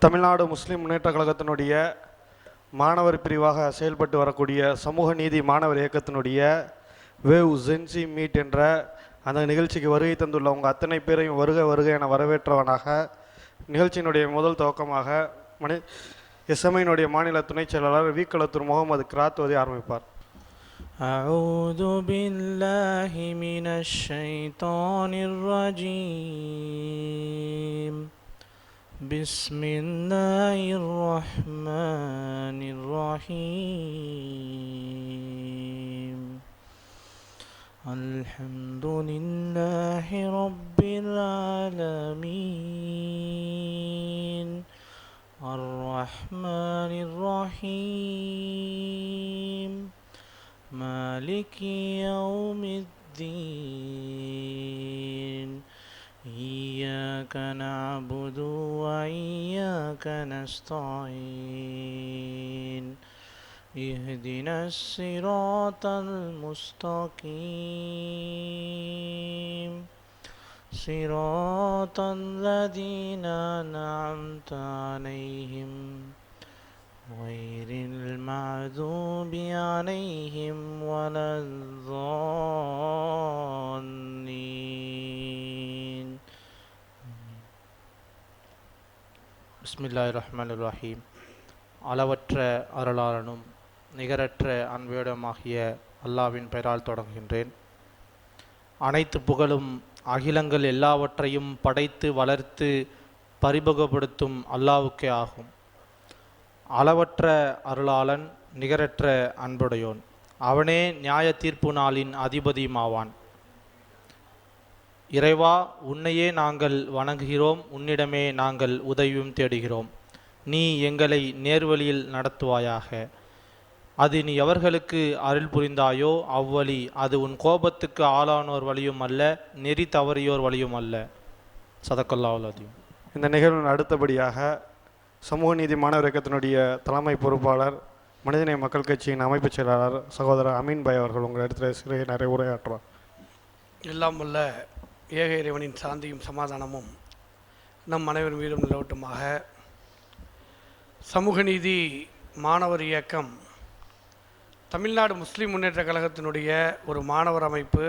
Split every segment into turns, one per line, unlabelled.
தமிழ்நாடு முஸ்லிம் முன்னேற்ற கழகத்தினுடைய மாணவர் பிரிவாக செயல்பட்டு வரக்கூடிய சமூக நீதி மாணவர் இயக்கத்தினுடைய வேவ் ஜென்சி மீட் என்ற அந்த நிகழ்ச்சிக்கு வருகை தந்துள்ள உங்கள் அத்தனை பேரையும் வருக வருக என வரவேற்றவனாக நிகழ்ச்சியினுடைய முதல் துவக்கமாக எஸ்எம்ஐனுடைய மாநில துணைச் செயலாளர் வீக்களத்தூர் முகமது கிராத்வதி ஆரம்பிப்பார்.
أعوذ بالله من الشيطان الرجيم بسم الله الرحمن الرحيم الحمد لله رب العالمين الرحمن الرحيم مالك يوم الدين إياك نعبد وإياك نستعين اهدنا الصراط المستقيم صراط الذين أنعمت عليهم غير المغضوب عليهم ولا الضالين. பிஸ்மில்லாஹிர்ரஹ்மானிர்ரஹீம். அளவற்ற அருளாளனும் நிகரற்ற அன்புடையமாகிய அல்லாஹ்வின் பெயரால் தொடங்குகின்றேன். அனைத்து புகழும் அகிலங்கள் எல்லாவற்றையும் படைத்து வளர்த்து பரிபோகப்படுத்தும் அல்லாஹ்வுக்கே ஆகும். அளவற்ற அருளாளன் நிகரற்ற அன்புடையோன். அவனே நியாய தீர்ப்பு நாளின் அதிபதியுமாவான். இறைவா, உன்னையே நாங்கள் வணங்குகிறோம், உன்னிடமே நாங்கள் உதவியும் தேடுகிறோம். நீ எங்களை நேர்வழியில் நடத்துவாயாக. அது நீ எவர்களுக்கு அருள் புரிந்தாயோ அவ்வழி அது உன் கோபத்துக்கு ஆளானோர் வழியும் அல்ல, நெறி தவறியோர் வழியும் அல்ல. சதக்கல்லாஹுல் அலீம்.
இந்த நிகழ்வின் அடுத்தபடியாக சமூக நீதி மாணவர் இயக்கத்தினுடைய தலைமை பொறுப்பாளர் மனிதநேய மக்கள் கட்சியின் அமைப்பு செயலாளர் சகோதரர் அமீன் பாய் அவர்கள் உங்கள் இடத்துல சிறிய நிறைய உரையாற்றுவார்.
எல்லாம் வல்ல ஏக இறைவனின் சாந்தியும் சமாதானமும் நம் அனைவரும் மீதும் நிலவட்டுமாக. சமூக நீதி மாணவர் இயக்கம் தமிழ்நாடு முஸ்லிம் முன்னேற்ற கழகத்தினுடைய ஒரு மாணவர் அமைப்பு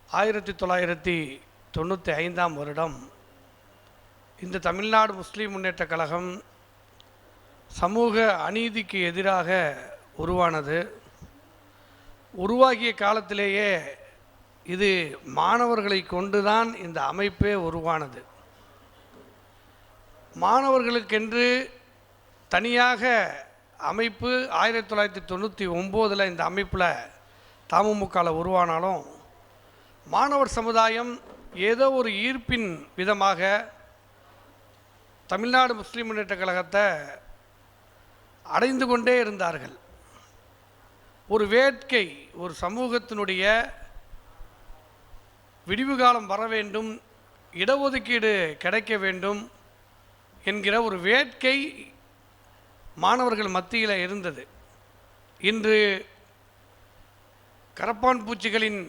1995ஆம் வருடம் இந்த தமிழ்நாடு முஸ்லிம் முன்னேற்ற கழகம் சமூக அநீதிக்கு எதிராக உருவானது. உருவாகிய காலத்திலேயே இது மாணவர்களை கொண்டுதான் இந்த அமைப்பே உருவானது. மாணவர்களுக்கென்று தனியாக அமைப்பு 1999 இந்த அமைப்பில் தமுமுகவில் உருவானாலும் மாணவர் சமுதாயம் ஏதோ ஒரு ஈர்ப்பின் விதமாக தமிழ்நாடு முஸ்லிம் முன்னேற்ற கழகத்தை அடைந்து கொண்டே இருந்தார்கள். ஒரு வேட்கை, ஒரு சமூகத்தினுடைய விடிவு காலம் வர வேண்டும், இடஒதுக்கீடு கிடைக்க வேண்டும் என்கிற ஒரு வேட்கை மாணவர்கள் மத்தியில் இருந்தது. இன்று கரப்பான் பூச்சிகளின்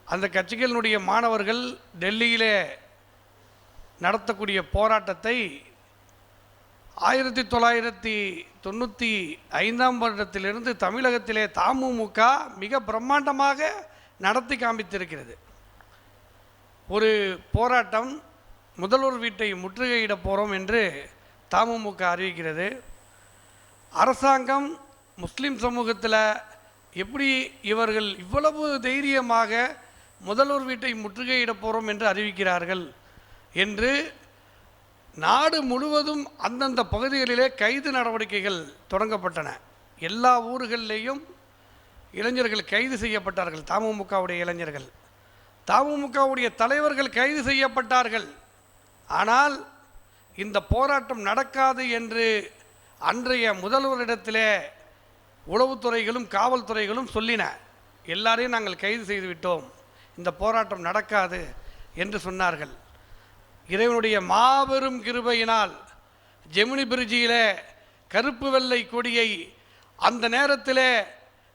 அந்த கட்சிகளினுடைய மாணவர்கள் டெல்லியிலே நடத்தக்கூடிய போராட்டத்தை 1995ஆம் வருடத்திலிருந்து தமிழகத்திலே தமுமுக மிக பிரம்மாண்டமாக நடத்தி காண்பித்திருக்கிறது. ஒரு போராட்டம், முதல்வர் வீட்டை முற்றுகையிட போகிறோம் என்று தமுமுக அறிவிக்கிறது. அரசாங்கம் முஸ்லிம் சமூகத்தில் எப்படி இவர்கள் இவ்வளவு தைரியமாக முதல்வர் வீட்டை முற்றுகையிட போகிறோம் என்று அறிவிக்கிறார்கள் என்று நாடு முழுவதும் அந்தந்த பகுதிகளிலே கைது நடவடிக்கைகள் தொடங்கப்பட்டன. எல்லா ஊர்களிலேயும் இளைஞர்கள் கைது செய்யப்பட்டார்கள். தமுமுகவுடைய இளைஞர்கள், தமுமுகவுடைய தலைவர்கள் கைது செய்யப்பட்டார்கள். ஆனால் இந்த போராட்டம் நடக்காது என்று அன்றைய முதல்வரிடத்திலே உளவுத்துறைகளும் காவல்துறைகளும் சொல்லின. எல்லாரையும் நாங்கள் கைது செய்து விட்டோம், இந்த போராட்டம் நடக்காது என்று சொன்னார்கள். இறைவனுடைய மாபெரும் கிருபையினால் ஜெமினி பிரிட்ஜியிலே கருப்பு வெள்ளை கொடியை அந்த நேரத்திலே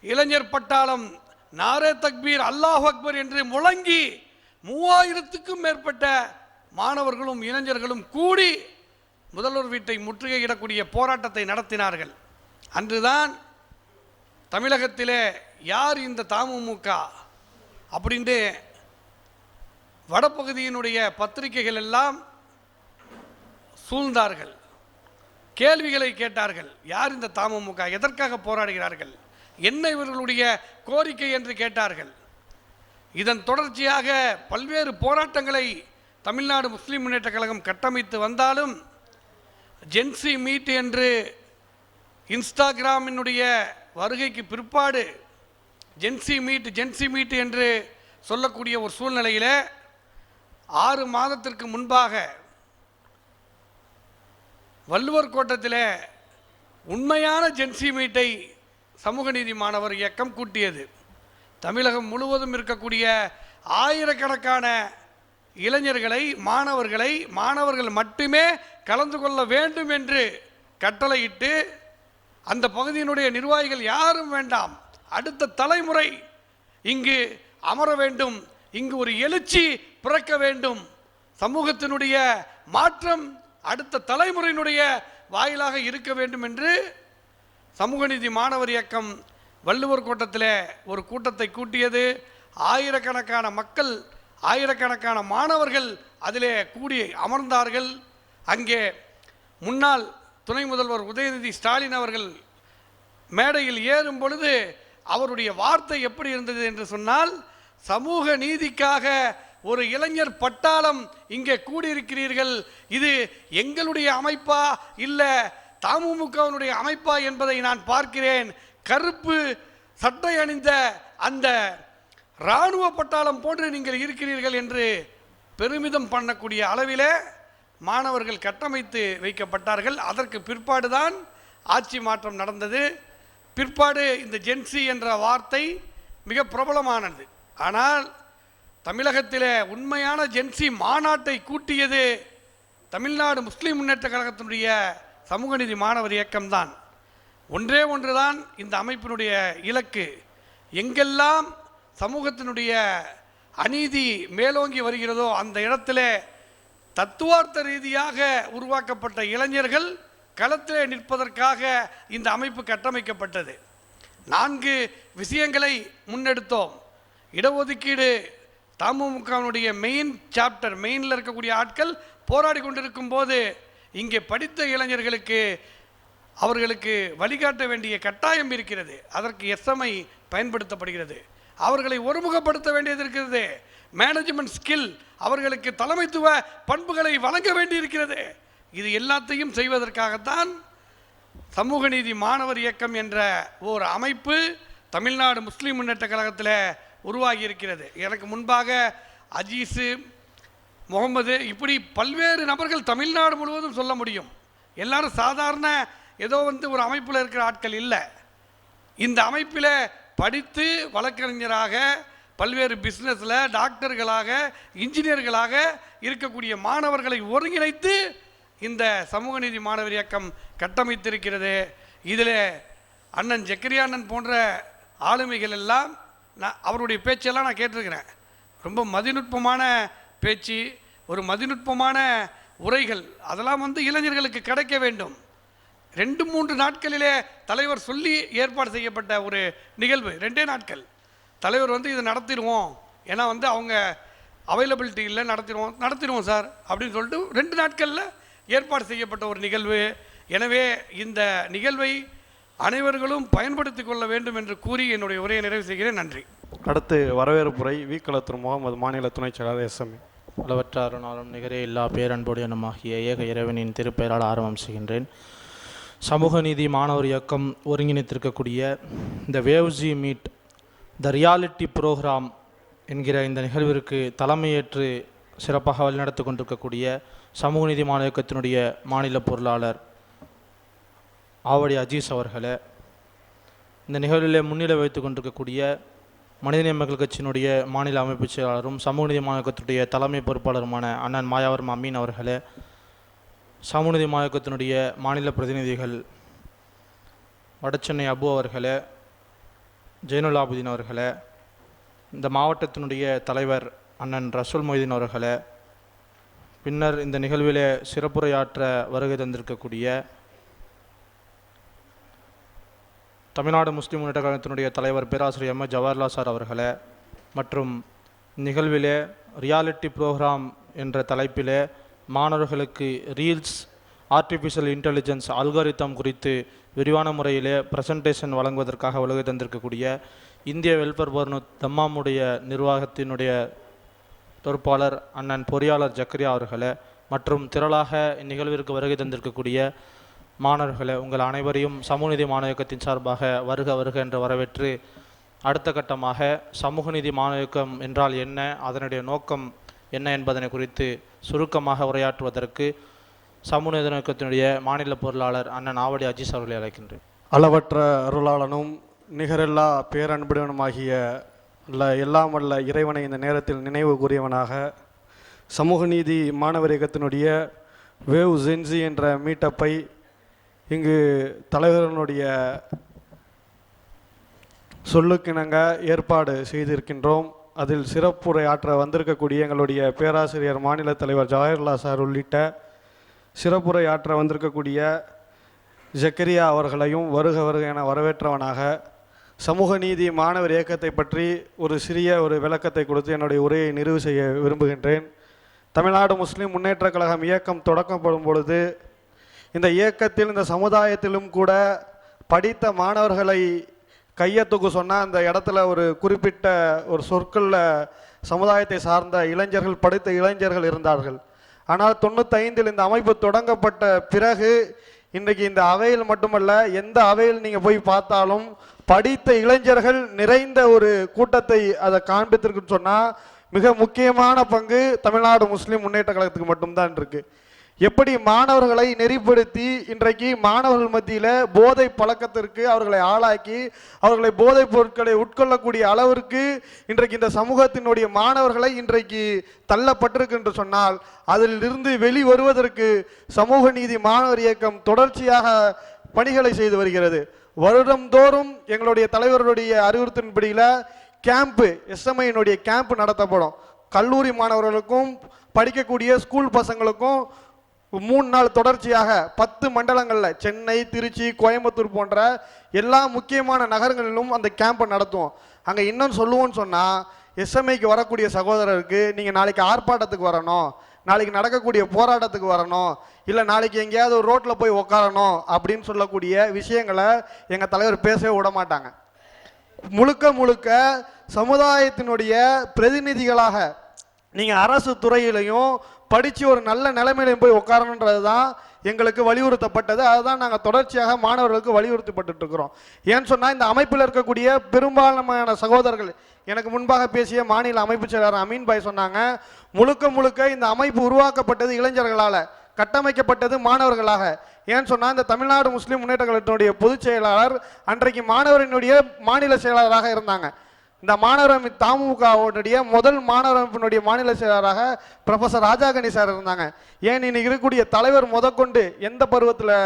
இளைஞர் பட்டாளம் நாரே தக்பீர் அல்லாஹ் அக்பர் என்று முழங்கி 3000க்கும் மேற்பட்ட மாணவர்களும் இளைஞர்களும் கூடி முதல்வர் வீட்டை முற்றுகையிடக்கூடிய போராட்டத்தை நடத்தினார்கள். அன்றுதான் தமிழகத்திலே யார் இந்த தமுமுக அப்படின்ட்டு வடபகுதியினுடைய பத்திரிகைகள் எல்லாம் சூழ்ந்தார்கள். கேள்விகளை கேட்டார்கள். யார் இந்த தமுமுக, எதற்காக போராடுகிறார்கள், என்ன இவர்களுடைய கோரிக்கை என்று கேட்டார்கள். இதன் தொடர்ச்சியாக பல்வேறு போராட்டங்களை தமிழ்நாடு முஸ்லிம் முன்னேற்ற கழகம் கட்டமைத்து வந்தாலும் ஜென்சி மீட் என்று இன்ஸ்டாகிராமினுடைய வருகைக்கு பிற்பாடு ஜென்சி மீட் என்று சொல்லக்கூடிய ஒரு சூழ்நிலையில் 6 மாதத்திற்கு முன்பாக வள்ளுவர் கோட்டத்தில் உண்மையான ஜென்சி மீட்டை சமூக நீதி மாணவர் இயக்கம் கூட்டியது. தமிழகம் முழுவதும் இருக்கக்கூடிய ஆயிரக்கணக்கான இளைஞர்களை மாணவர்கள் மட்டுமே கலந்து கொள்ள வேண்டும் என்று கட்டளையிட்டு அந்த பகுதியினுடைய நிர்வாகிகள் யாரும் வேண்டாம், அடுத்த தலைமுறை இங்கு அமர வேண்டும், இங்கு ஒரு எழுச்சி பிறக்க வேண்டும், சமூகத்தினுடைய மாற்றம் அடுத்த தலைமுறையினுடைய வாயிலாக இருக்க வேண்டும் என்று சமூக நீதி மாணவர் இயக்கம் வள்ளுவர் கோட்டத்தில் ஒரு கூட்டத்தை கூட்டியது. ஆயிரக்கணக்கான மக்கள், ஆயிரக்கணக்கான மாணவர்கள் அதிலே கூடி அமர்ந்தார்கள். அங்கே முன்னாள் துணை முதல்வர் உதயநிதி ஸ்டாலின் அவர்கள் மேடையில் ஏறும் பொழுது அவருடைய வார்த்தை எப்படி இருந்தது என்று சொன்னால், சமூக நீதிக்காக ஒரு இளைஞர் பட்டாளம் இங்கே கூடியிருக்கிறீர்கள், இது எங்களுடைய அமைப்பா இல்லை தமுமுகவினுடைய அமைப்பா என்பதை நான் பார்க்கிறேன், கருப்பு சட்டை அணிந்த அந்த இராணுவ பட்டாளம் போன்று நீங்கள் இருக்கிறீர்கள் என்று பெருமிதம் பண்ணக்கூடிய அளவிலே மாணவர்கள் கட்டமைத்து வைக்கப்பட்டார்கள். அதற்கு பிற்பாடுதான் ஆட்சி மாற்றம் நடந்தது. பிற்பாடு இந்த ஜென்சி என்ற வார்த்தை மிக பிரபலமானது. ஆனால் தமிழகத்தில் உண்மையான ஜென்சி மாநாட்டை கூட்டியது தமிழ்நாடு முஸ்லிம் முன்னேற்ற கழகத்தினுடைய சமூக நீதி மாணவர் இயக்கம்தான். ஒன்றே ஒன்றுதான் இந்த அமைப்பினுடைய இலக்கு. எங்கெல்லாம் சமூகத்தினுடைய அநீதி மேலோங்கி வருகிறதோ அந்த இடத்திலே தத்துவார்த்த ரீதியாக உருவாக்கப்பட்ட இளைஞர்கள் களத்திலே நிற்பதற்காக இந்த அமைப்பு கட்டமைக்கப்பட்டது. 4 விஷயங்களை முன்னெடுத்தோம். இடஒதுக்கீடு தமுமுகவினுடைய மெயினில் இருக்கக்கூடிய ஆட்கள் போராடி கொண்டிருக்கும் போது இங்கே படித்த இளைஞர்களுக்கு அவர்களுக்கு வழிகாட்ட வேண்டிய கட்டாயம் இருக்கிறது. அதற்கு எஸ்எம்ஐ பயன்படுத்தப்படுகிறது. அவர்களை ஒருமுகப்படுத்த வேண்டியது இருக்கிறது. மேனேஜ்மெண்ட் ஸ்கில், அவர்களுக்கு தலைமைத்துவ பண்புகளை வழங்க வேண்டியிருக்கிறது. இது எல்லாத்தையும் செய்வதற்காகத்தான் சமூக நீதி மாணவர் இயக்கம் என்ற ஒரு அமைப்பு தமிழ்நாடு முஸ்லிம் முன்னேற்ற கழகத்தில் உருவாகி இருக்கிறது. எனக்கு முன்பாக அஜீஸு, முகமது, இப்படி பல்வேறு நபர்கள் தமிழ்நாடு முழுவதும் சொல்ல முடியும். எல்லாரும் சாதாரண ஏதோ ஒரு அமைப்பில் இருக்கிற ஆட்கள் இல்லை. இந்த அமைப்பில் படித்து வழக்கறிஞராக, பல்வேறு பிஸ்னஸில் டாக்டர்களாக, இன்ஜினியர்களாக இருக்கக்கூடிய மாணவர்களை ஒருங்கிணைத்து இந்த சமூக நீதி மாணவர் இயக்கம் கட்டமைத்திருக்கிறது. இதில் அண்ணன் ஜக்கரியா அண்ணன் போன்ற ஆளுமைகள் எல்லாம் அவருடைய பேச்செல்லாம் நான் கேட்டிருக்கிறேன். ரொம்ப மதிநுட்பமான பேச்சு, ஒரு மதிநுட்பமான உரைகள், அதெல்லாம் இளைஞர்களுக்கு கிடைக்க வேண்டும். 2-3 நாட்களிலே தலைவர் சொல்லி ஏற்பாடு செய்யப்பட்ட ஒரு நிகழ்வு. 2 நாட்கள் தலைவர் இதை நடத்திடுவோம், ஏன்னா அவங்க அவைலபிலிட்டி இல்லை, நடத்திடுவோம் சார் அப்படின்னு சொல்லிட்டு 2 நாட்களில் ஏற்பாடு செய்யப்பட்ட ஒரு நிகழ்வு. எனவே இந்த நிகழ்வை அனைவர்களும் பயன்படுத்தி கொள்ள வேண்டும் என்று கூறி என்னுடைய உரையை நிறைவு செய்கிறேன். நன்றி.
அடுத்து வரவேற்புரை வீக்களத்தூர் முகமது, மாநில துணை செயலாளர் எஸ்எம்ஏ.
அளவற்ற அருணாலும் நிகரே எல்லா பேரன்புடையனுமாகிய ஏக இறைவனின் திருப்பெயரால் ஆரம்பம் செய்கின்றேன். சமூக நீதி மாணவர் இயக்கம் ஒருங்கிணைத்திருக்கக்கூடிய இந்த வேவ்ஜி மீட் த ரியாலிட்டி ப்ரோக்ராம் என்கிற இந்த நிகழ்விற்கு தலைமையேற்று சிறப்பாக வழிநடத்தி கொண்டிருக்கக்கூடிய சமூக நீதி மாணவர் இயக்கத்தினுடைய மாநில பொருளாளர் ஆவடி அஜீஸ் அவர்களே, இந்த நிகழ்விலே முன்னிலை வைத்து கொண்டிருக்கக்கூடிய மனிதநேய மக்கள் கட்சியினுடைய மாநில அமைப்பு செயலாளரும் சமூக நீதி மாணவர் இயக்கத்தினுடைய தலைமை பொறுப்பாளருமான அண்ணன் மாயாவரம் அமீன் அவர்களே, சமூக நீதி மாணவர் இயக்கத்தினுடைய மாநில பிரதிநிதிகள் வடசென்னை அபு அவர்களே, ஜெயினுல் ஆபுதீன் அவர்களே, இந்த மாவட்டத்தினுடைய தலைவர் அண்ணன் ரசூல் மொய்தீன் அவர்களே, பின்னர் இந்த நிகழ்விலே சிறப்புரையாற்ற வருகை தந்திருக்கக்கூடிய தமிழ்நாடு முஸ்லிம் முன்னேற்ற கழகத்தினுடைய தலைவர் பேராசிரியர் எம். ஜவஹர்லால் சார் அவர்களே மற்றும் நிகழ்விலே ரியாலிட்டி ப்ரோக்ராம் என்ற தலைப்பிலே மாணவர்களுக்கு ரீல்ஸ் ஆர்டிஃபிஷியல் இன்டெலிஜென்ஸ் அல்காரிதம் குறித்து விரிவான முறையிலே ப்ரெசன்டேஷன் வழங்குவதற்காக வருகை தந்திருக்கக்கூடிய இந்திய வெல்ஃபேர் போர்டு தம்மாமுடைய நிர்வாகத்தினுடைய பொறுப்பாளர் அண்ணன் பொறியாளர் ஜக்கரியா அவர்களே மற்றும் திரளாக இந்நிகழ்விற்கு வருகை தந்திருக்கக்கூடிய மாணவர்களே, உங்கள் அனைவரையும் சமூக நீதி மாணவ இயக்கத்தின் சார்பாக வருக வருக என்று வரவேற்று அடுத்த கட்டமாக சமூக நீதி மாணவ இயக்கம் என்றால் என்ன, அதனுடைய நோக்கம் என்ன என்பதனை குறித்து சுருக்கமாக உரையாற்றுவதற்கு சமூக நீதி இயக்கத்தினுடைய மாநில பொருளாளர் அண்ணன் ஆவடி அஜீஸ் அவர்களை அழைக்கின்றேன்.
அளவற்ற அருளாளனும் நிகரில்லா பேரன்புடனுமாகிய எல்லாம் வல்ல இறைவனை இந்த நேரத்தில் நினைவு கூறியவனாக சமூக நீதி மாணவர் இயக்கத்தினுடைய வேவ் ஜென்சி என்ற மீட்டப்பை இங்கு தலைவர்களுடைய சொல்லுக்கிணங்க ஏற்பாடு செய்திருக்கின்றோம். அதில் சிறப்புரை ஆற்ற வந்திருக்கக்கூடிய எங்களுடைய பேராசிரியர் மாநில தலைவர் ஜவஹர்லால் சார் உள்ளிட்ட சிறப்புரை ஆற்ற வந்திருக்கக்கூடிய ஜக்கரியா அவர்களையும் வருக வருக என வரவேற்றவனாக சமூக நீதி மாணவர் இயக்கத்தை பற்றி ஒரு சிறிய விளக்கத்தை கொடுத்து என்னுடைய உரையை நிறைவு செய்ய விரும்புகின்றேன். தமிழ்நாடு முஸ்லிம் முன்னேற்ற கழகம் இயக்கம் தொடக்கப்படும் பொழுது இந்த இயக்கத்தில் இந்த சமுதாயத்திலும் கூட படித்த மாணவர்களை கையெழுத்துக்கு சொன்னால் அந்த இடத்துல ஒரு குறிப்பிட்ட சொற்களில் சமுதாயத்தை சார்ந்த இளைஞர்கள் படித்த இளைஞர்கள் இருந்தார்கள். ஆனால் 95 இந்த அமைப்பு தொடங்கப்பட்ட பிறகு இன்றைக்கு இந்த அவையில் மட்டுமல்ல, எந்த அவையில் நீங்கள் போய் பார்த்தாலும் படித்த இளைஞர்கள் நிறைந்த ஒரு கூட்டத்தை அதை காண்பித்திருக்குன்னு சொன்னால் மிக முக்கியமான பங்கு தமிழ்நாடு முஸ்லிம் முன்னேற்ற கழகத்துக்கு மட்டும்தான் இருக்கு. எப்படி மாணவர்களை நெறிப்படுத்தி இன்றைக்கு மாணவர்கள் மத்தியில் போதை பழக்கத்திற்கு அவர்களை ஆளாக்கி அவர்களை போதைப் பொருட்களை உட்கொள்ளக்கூடிய அளவிற்கு இன்றைக்கு இந்த சமூகத்தினுடைய மாணவர்களை இன்றைக்கு தள்ளப்பட்டிருக்கு என்று சொன்னால் அதிலிருந்து வெளிவருவதற்கு சமூக நீதி மாணவர் இயக்கம் தொடர்ச்சியாக பணிகளை செய்து வருகிறது. வருடந்தோறும் எங்களுடைய தலைவர்களுடைய அறிவுறுத்தின்படியில் கேம்ப்பு எஸ்எம்ஐனுடைய கேம்ப் நடத்தப்படும். கல்லூரி மாணவர்களுக்கும் படிக்கக்கூடிய ஸ்கூல் பசங்களுக்கும் 3 நாள் தொடர்ச்சியாக 10 மண்டலங்களில் சென்னை, திருச்சி, கோயம்புத்தூர் போன்ற எல்லா முக்கியமான நகரங்களிலும் அந்த கேம்பை நடத்துவோம். அங்கே இன்னும் சொல்லுவோன்னு சொன்னால் எஸ்எம்ஐக்கு வரக்கூடிய சகோதரருக்கு நீங்கள் நாளைக்கு ஆர்ப்பாட்டத்துக்கு வரணும், நாளைக்கு நடக்கக்கூடிய போராட்டத்துக்கு வரணும், இல்லை நாளைக்கு எங்கேயாவது ஒரு ரோட்டில் போய் உட்காரணும் அப்படின்னு சொல்லக்கூடிய விஷயங்களை எங்கள் தலைவர் பேசவே விட மாட்டாங்க. முழுக்க முழுக்க சமுதாயத்தினுடைய பிரதிநிதிகளாக நீங்கள் அரசு துறையிலையும் படித்து ஒரு நல்ல நிலைமையிலையும் போய் உட்காரணுன்றது தான் எங்களுக்கு வலியுறுத்தப்பட்டது. அதுதான் நாங்கள் தொடர்ச்சியாக மாணவர்களுக்கு வலியுறுத்தப்பட்டு இருக்கிறோம். ஏன்னு சொன்னால் இந்த அமைப்பில் இருக்கக்கூடிய பெரும்பாலான சகோதரர்கள், எனக்கு முன்பாக பேசிய மாநில அமைப்பு செயலாளர் அமீன் பாய் சொன்னாங்க, முழுக்க முழுக்க இந்த அமைப்பு உருவாக்கப்பட்டது இளைஞர்களால், கட்டமைக்கப்பட்டது மாணவர்களாக. ஏன்னு சொன்னால் இந்த தமிழ்நாடு முஸ்லிம் முன்னேற்ற கழகத்தினுடைய பொதுச் செயலாளர் அன்றைக்கு மாணவரினுடைய மாநில செயலாளராக இருந்தாங்க. இந்த மாணவர் அமைப்பு தமுகவுடைய முதல் மாணவர் அமைப்பினுடைய மாநில செயலராக ப்ரொஃபஸர் ராஜாகணி சார் இருந்தாங்க. ஏன் இன்னைக்கு இருக்கக்கூடிய தலைவர் முதற்கொண்டு எந்த பருவத்தில்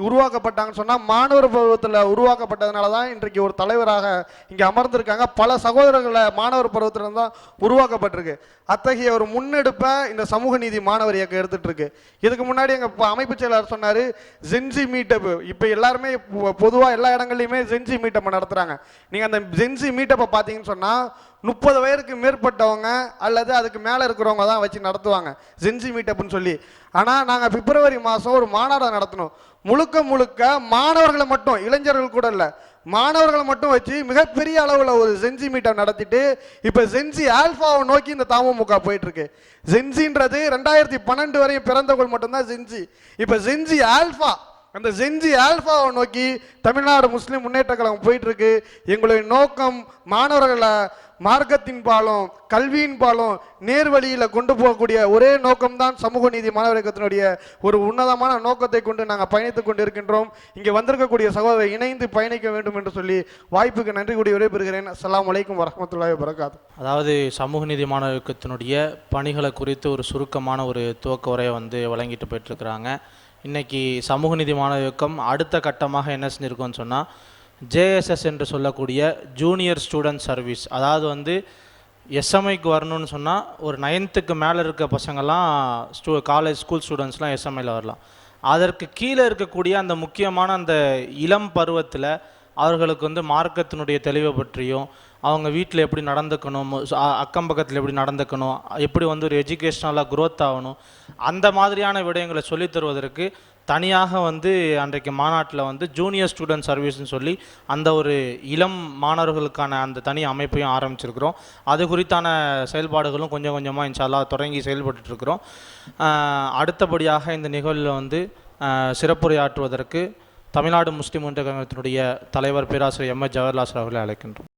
உருவாக்கப்பட்டாங்கன்னு சொன்னால் மாணவர் பருவத்தில் உருவாக்கப்பட்டதுனால தான் இன்றைக்கு ஒரு தலைவராக இங்கே அமர்ந்திருக்காங்க. பல சகோதரர்களை மாணவர் பருவத்தில் தான் உருவாக்கப்பட்டிருக்கு. அத்தகைய ஒரு முன்னெடுப்பை இந்த சமூக நீதி மாணவர் இயக்கம் எடுத்துட்டு இருக்கு. இதுக்கு முன்னாடி எங்கள் அமைப்பு செயலாளர் சொன்னார் ஜென்சி மீட்டப். இப்போ எல்லாருமே பொதுவாக எல்லா இடங்கள்லையுமே ஜென்சி மீட்டப்பை நடத்துகிறாங்க. நீங்கள் அந்த ஜென்சி மீட்டப்பை பார்த்தீங்கன்னு சொன்னால் 30 வயதுக்கு மேற்பட்டவங்க அல்லது அதுக்கு மேலே இருக்கிறவங்க தான் வச்சு நடத்துவாங்க ஜென்சி மீட்டப்னு சொல்லி. ஆனால் நாங்கள் பிப்ரவரி மாதம் ஒரு மாநாடு நடத்தணும். முழுக்க முழுக்க மாணவர்களை மட்டும், இளைஞர்கள் கூட இல்லை, மாணவர்களை மட்டும் வச்சு மிகப்பெரிய அளவில் ஒரு ஜென்சி மீட்டப் நடத்திட்டு இப்போ ஜென்சி ஆல்ஃபாவை நோக்கி இந்த தமுக போயிட்டு இருக்கு. ஜென்சின்றது 2012 வரையும் பிறந்தவர்கள் மட்டும்தான் ஜென்சி. இப்போ ஜென்சி ஆல்ஃபா, அந்த ஜென்சி ஆல்ஃபாவை நோக்கி தமிழ்நாடு முஸ்லிம் முன்னேற்ற கழகம் போயிட்டு இருக்கு. எங்களுடைய நோக்கம் மாணவர்களை மார்க்கத்தின் பாலும் கல்வியின் பாலும் நேர்வழியில் கொண்டு போகக்கூடிய ஒரே நோக்கம்தான் சமூக நீதி மாணவர் இயக்கத்தினுடைய ஒரு உன்னதமான நோக்கத்தை கொண்டு நாங்கள் பயணித்துக் கொண்டு இருக்கின்றோம். இங்கே வந்திருக்கக்கூடிய சகோதரர் இணைந்து பயணிக்க வேண்டும் என்று சொல்லி வாய்ப்புக்கு நன்றி கூடி விடைபெறுகிறேன். அஸ்ஸலாமு அலைக்கும் வரஹ்மத்துல்லாஹி வபரகாத்துஹு.
அதாவது சமூக நீதி மாணவர் இயக்கத்தினுடைய பணிகளை குறித்து ஒரு சுருக்கமான ஒரு துவக்க உரையை வழங்கிட்டு போயிட்டுருக்குறாங்க. இன்றைக்கி சமூக நீதி மாணவர் இயக்கம் அடுத்த கட்டமாக என்ன செஞ்சுருக்கோன்னு சொன்னால் ஜேஎஸ்எஸ் என்று சொல்லக்கூடிய ஜூனியர் ஸ்டூடெண்ட் சர்வீஸ், அதாவது எஸ்எம்ஐக்கு வரணும்னு சொன்னால் ஒரு 9th மேலே இருக்க பசங்கள்லாம் காலேஜ் ஸ்கூல் ஸ்டூடெண்ட்ஸ்லாம் எஸ்எம்ஐயில் வரலாம். அதற்கு கீழே இருக்கக்கூடிய அந்த முக்கியமான அந்த இளம் பருவத்தில் அவர்களுக்கு வந்து மார்க்கத்தினுடைய தெளிவை பற்றியும் அவங்க வீட்டில் எப்படி நடந்துக்கணும், அக்கம் பக்கத்தில் எப்படி நடந்துக்கணும், எப்படி வந்து ஒரு எஜுகேஷ்னலாக க்ரோத் ஆகணும், அந்த மாதிரியான விடயங்களை சொல்லித் தருவதற்கு தனியாக வந்து அன்றைக்கு மாநாட்டில் வந்து ஜூனியர் ஸ்டூடெண்ட் சர்வீஸ்னு சொல்லி அந்த ஒரு இளம் மாணவர்களுக்கான அந்த தனி அமைப்பையும் ஆரம்பிச்சிருக்கிறோம். அது குறித்தான செயல்பாடுகளும் கொஞ்சம் கொஞ்சமாக இன்ஷா அல்லாஹ் தொடங்கி செயல்பட்டுருக்கிறோம். அடுத்தபடியாக இந்த நிகழ்வில் வந்து சிறப்புரையாற்றுவதற்கு தமிழ்நாடு முஸ்லிம் ஒன்றிய கழகத்தினுடைய தலைவர் பேராசிரியர் எம்.எஸ். ஜவஹர்லால் அவர்களை அழைக்கின்றோம்.